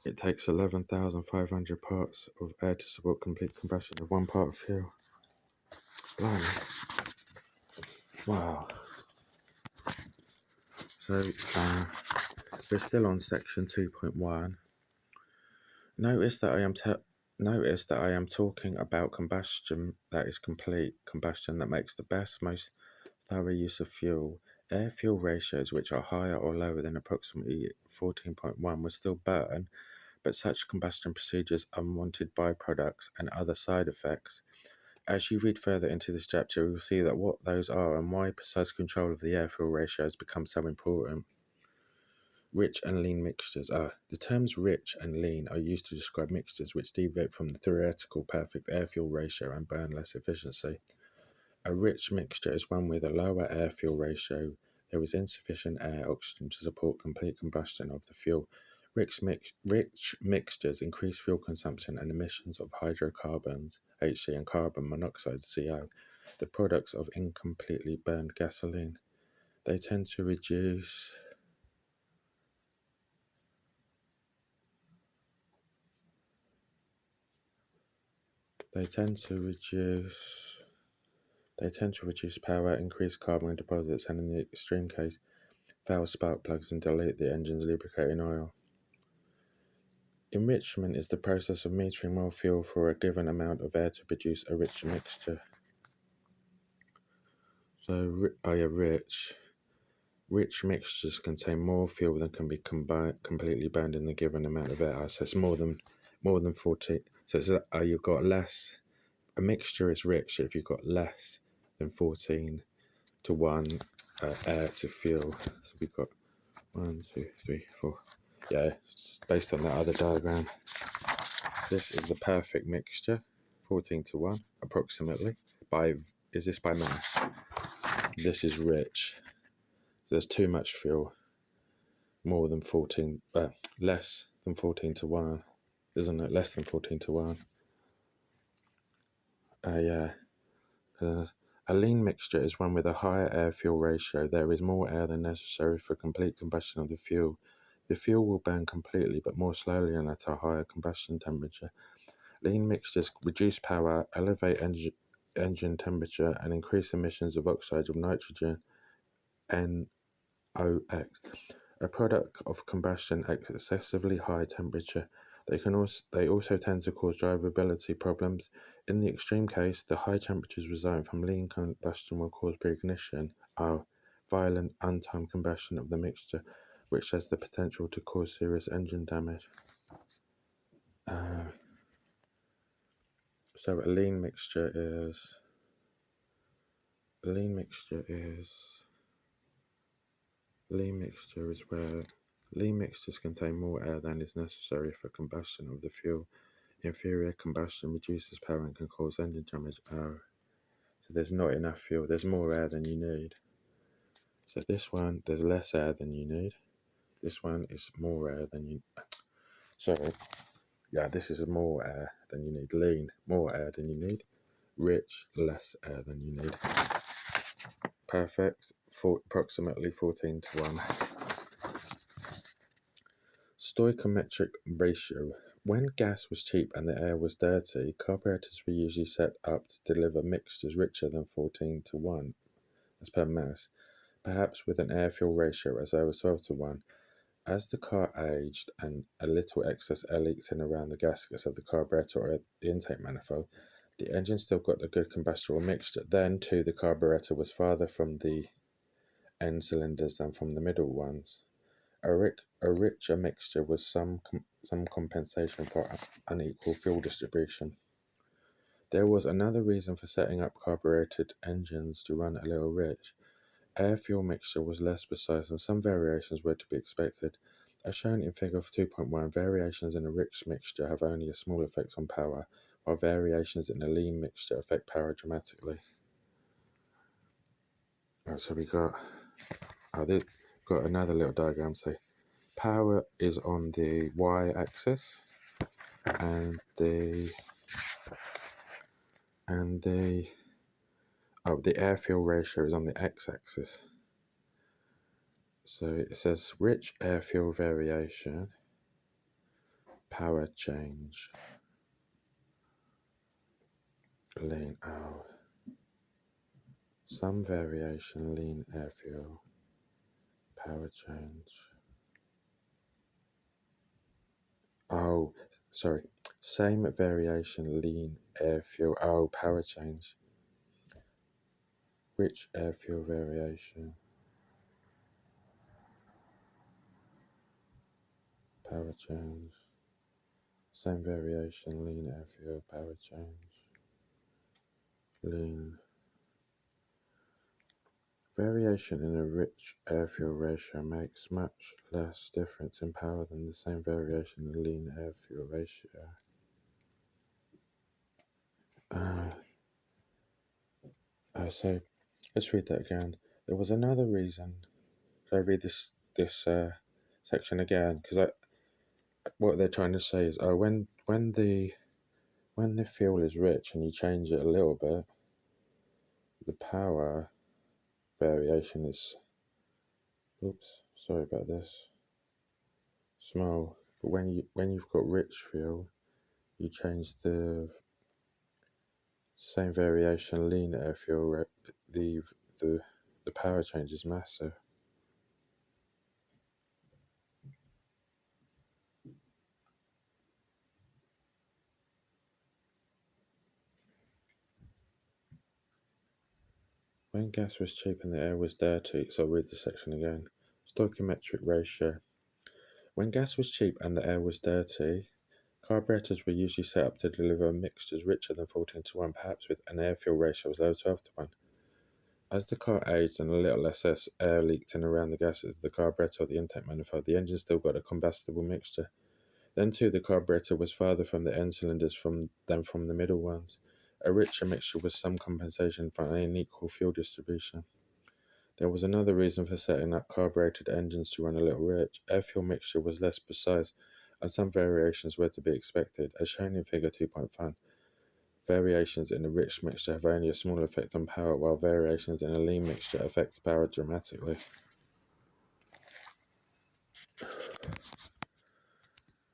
It takes 11,500 parts of air to support complete combustion of 1 part of fuel. Blimey. Wow. So, we're still on section 2.1. Notice that I am talking about combustion that is complete combustion that makes the best, most thorough use of fuel. Air-fuel ratios which are higher or lower than approximately 14.1 will still burn, but such combustion procedures, unwanted byproducts, and other side effects. As you read further into this chapter, you will see that what those are and why precise control of the air-fuel ratios becomes so important. Rich and lean mixtures are. The terms rich and lean are used to describe mixtures which deviate from the theoretical perfect air-fuel ratio and burn less efficiency. A rich mixture is one with a lower air-fuel ratio. There is insufficient air oxygen to support complete combustion of the fuel. Rich mixtures increase fuel consumption and emissions of hydrocarbons, HC, and carbon monoxide, CO, the products of incompletely burned gasoline. They tend to reduce power, increase carbon deposits, and in the extreme case, foul spark plugs and dilute the engine's lubricating oil. Enrichment is the process of metering more fuel for a given amount of air to produce a rich mixture. So, rich mixtures contain more fuel than can be completely burned in the given amount of air. So it's more than 40. So it's, you've got less. A mixture is rich if you've got less than 14 to 1 air to fuel. So we've got 1, 2, 3, 4. Yeah, based on that other diagram. This is the perfect mixture, 14 to 1, approximately. Is this by mass? This is rich. There's too much fuel. Less than 14 to 1, isn't it? Less than 14 to 1. Yeah. A lean mixture is one with a higher air-fuel ratio. There is more air than necessary for complete combustion of the fuel. The fuel will burn completely, but more slowly and at a higher combustion temperature. Lean mixtures reduce power, elevate engine temperature, and increase emissions of oxides of nitrogen, NOx, a product of combustion at excessively high temperature. They also tend to cause drivability problems. In the extreme case, the high temperatures resulting from lean combustion will cause preignition, violent untimed combustion of the mixture, which has the potential to cause serious engine damage. So a lean mixture where lean mixtures contain more air than is necessary for combustion of the fuel. Inferior combustion reduces power and can cause engine damage. So there's not enough fuel. There's more air than you need. So this one, there's less air than you need. This one is more air than you. Sorry. Yeah, this is more air than you need. Lean, more air than you need. Rich, less air than you need. Perfect, approximately 14 to 1. Stoichiometric ratio. When gas was cheap and the air was dirty, carburetors were usually set up to deliver mixtures richer than 14 to 1 as per mass, perhaps with an air-fuel ratio as low as 12 to 1. As the car aged and a little excess air leaks in around the gaskets of the carburetor or the intake manifold, the engine still got a good combustible mixture. Then, too, the carburetor was farther from the end cylinders than from the middle ones. A richer mixture was some compensation for unequal fuel distribution. There was another reason for setting up carbureted engines to run a little rich. Air-fuel mixture was less precise and some variations were to be expected. As shown in figure 2.1, variations in a rich mixture have only a small effect on power, while variations in a lean mixture affect power dramatically. So we got another little diagram. So power is on the y-axis and the air-fuel ratio is on the x-axis. So it says rich air-fuel variation power change, lean, some variation, lean air fuel, power change. Oh, sorry. Same variation, lean air fuel. Oh, power change. Which air fuel variation? Power change. Same variation, lean air fuel, power change. Lean. Variation in a rich air fuel ratio makes much less difference in power than the same variation in lean air fuel ratio. So let's read that again. There was another reason. Should I read this section again? Because what they're trying to say is, when the fuel is rich and you change it a little bit, the power variation is, oops, sorry about this, small. But when you've got rich fuel, you change the same variation lean air fuel, the power change is massive. When gas was cheap and the air was dirty, so I'll read the section again. Stoichiometric ratio. When gas was cheap and the air was dirty, carburetors were usually set up to deliver mixtures richer than 14:1, perhaps with an air fuel ratio as low as 12:1. As the car aged and a little less air leaked in around the gases of the carburetor or the intake manifold, the engine still got a combustible mixture. Then too, the carburetor was farther from the end cylinders than from the middle ones. A richer mixture was some compensation for an unequal fuel distribution. There was another reason for setting up carbureted engines to run a little rich. Air fuel mixture was less precise, and some variations were to be expected. As shown in Figure 2.5, variations in a rich mixture have only a small effect on power, while variations in a lean mixture affect power dramatically.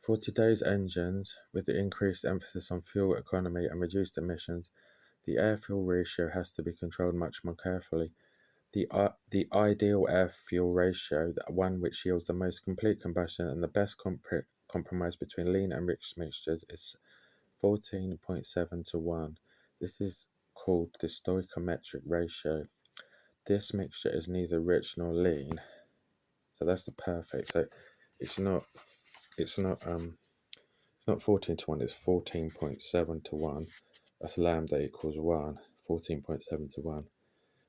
For today's engines, with the increased emphasis on fuel economy and reduced emissions, the air-fuel ratio has to be controlled much more carefully. The ideal air-fuel ratio, the one which yields the most complete combustion and the best compromise between lean and rich mixtures, is 14.7:1. This is called the stoichiometric ratio. This mixture is neither rich nor lean, so that's the perfect. So it's not 14:1, it's 14.7:1. That's lambda equals 1, 14.7:1.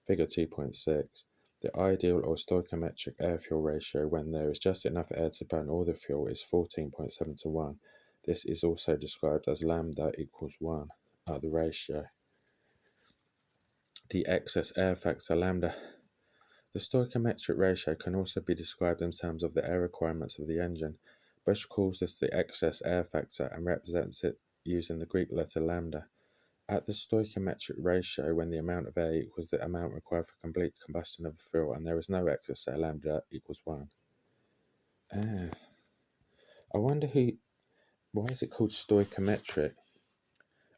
Figure 2.6. The ideal or stoichiometric air-fuel ratio when there is just enough air to burn all the fuel is 14.7:1. This is also described as lambda equals 1, the ratio. The excess air factor lambda. The stoichiometric ratio can also be described in terms of the air requirements of the engine. Bosch calls this the excess air factor and represents it using the Greek letter lambda. At the stoichiometric ratio, when the amount of air equals the amount required for complete combustion of the fuel and there is no excess air, lambda equals 1. I wonder why is it called stoichiometric?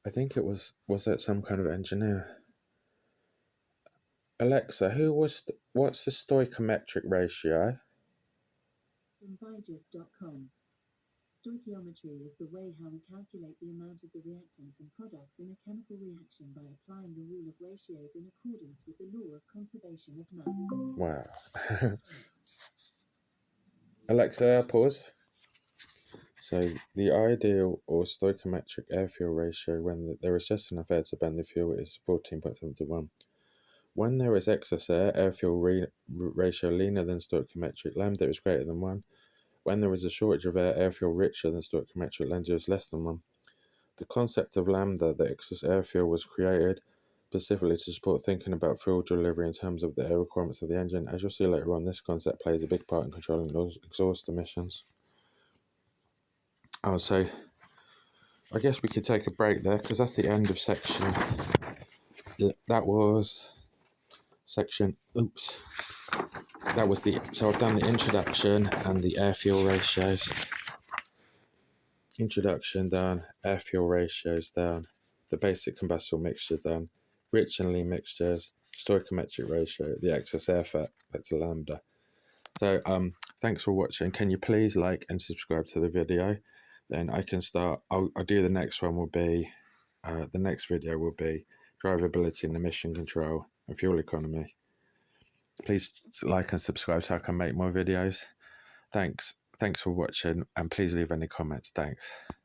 I think it was that some kind of engineer? Alexa, what's the stoichiometric ratio? From Bygist.com. Stoichiometry is the way how we calculate the amount of the reactants and products in a chemical reaction by applying the rule of ratios in accordance with the law of conservation of mass. Wow. Alexa, pause. So the ideal or stoichiometric air-fuel ratio when there is just enough air to burn the fuel is 14.7:1. When there is excess air, air-fuel ratio leaner than stoichiometric, lambda is greater than 1. When there is a shortage of air, air-fuel richer than stoichiometric, lambda is less than 1. The concept of lambda, the excess air-fuel, was created specifically to support thinking about fuel delivery in terms of the air requirements of the engine. As you'll see later on, this concept plays a big part in controlling those exhaust emissions. So I guess we could take a break there because that's the end of section. That was section. Oops. That was so I've done the introduction and the air fuel ratios. introduction done, air fuel ratios down, the basic combustible mixture done, rich and lean mixtures, stoichiometric ratio, the excess air factor lambda. So thanks for watching. Can you please like and subscribe to the video? Then I can start. I'll do the next one. Will be the next video will be drivability and emission control and fuel economy. Please like and subscribe so I can make more videos. Thanks for watching, and please leave any comments. Thanks.